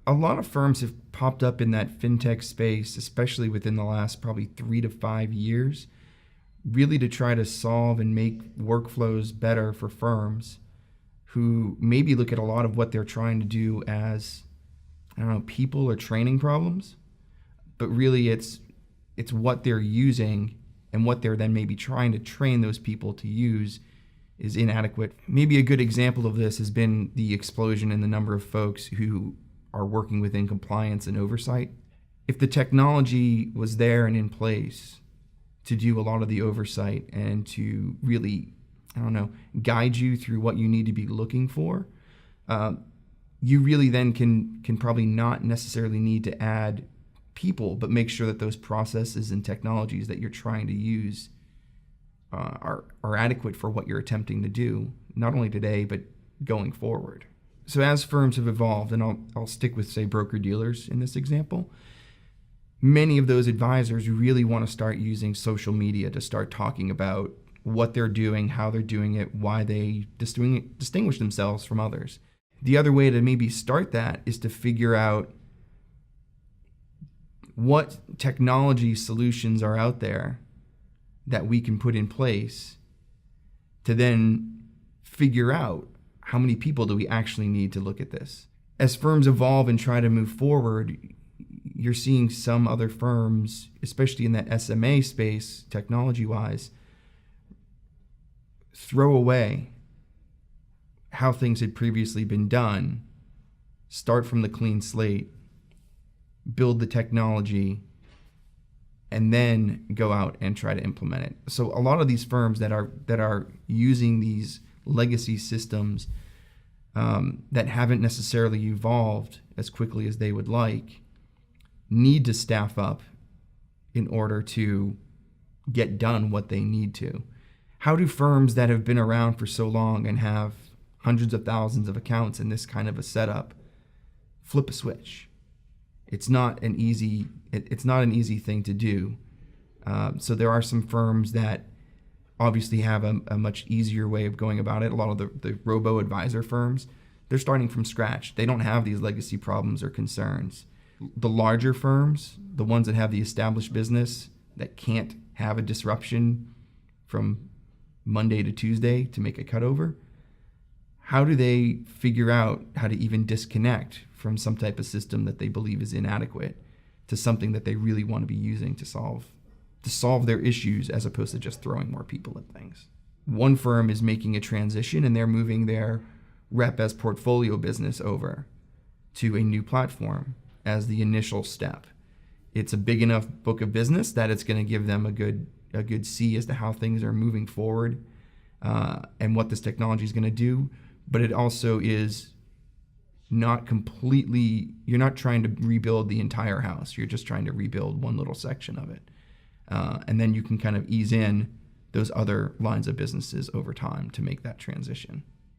A lot of firms have popped up in that fintech space, especially within the last probably 3 to 5 years, really to try to solve and make workflows better for firms who maybe look at a lot of what they're trying to do as, I don't know, people or training problems, but really it's what they're using and what they're then maybe trying to train those people to use is inadequate. Maybe a good example of this has been the explosion in the number of folks who are working within compliance and oversight. If the technology was there and in place to do a lot of the oversight and to really, I don't know, guide you through what you need to be looking for, you really then can probably not necessarily need to add people, but make sure that those processes and technologies that you're trying to use are adequate for what you're attempting to do, not only today, but going forward. So as firms have evolved, and I'll stick with, say, broker-dealers in this example, many of those advisors really want to start using social media to start talking about what they're doing, how they're doing it, why they distinguish themselves from others. The other way to maybe start that is to figure out what technology solutions are out there that we can put in place to then figure out how many people do we actually need to look at this. As firms evolve and try to move forward, you're seeing some other firms, especially in that SMA space, technology-wise, throw away how things had previously been done, start from the clean slate, build the technology, and then go out and try to implement it. So a lot of these firms that are using these legacy systems that haven't necessarily evolved as quickly as they would like need to staff up in order to get done what they need to. How do firms that have been around for so long and have hundreds of thousands of accounts in this kind of a setup flip a switch? It's not an easy thing to do. So there are some firms that obviously have a much easier way of going about it. A lot of the robo-advisor firms, they're starting from scratch. They don't have these legacy problems or concerns. The larger firms, the ones that have the established business that can't have a disruption from Monday to Tuesday to make a cutover, how do they figure out how to even disconnect from some type of system that they believe is inadequate to something that they really want to be using to solve their issues, as opposed to just throwing more people at things? One firm is making a transition and they're moving their rep as portfolio business over to a new platform as the initial step. It's a big enough book of business that it's going to give them a good see as to how things are moving forward and what this technology is going to do. But it also is not completely, you're not trying to rebuild the entire house. You're just trying to rebuild one little section of it. And then you can kind of ease in those other lines of businesses over time to make that transition.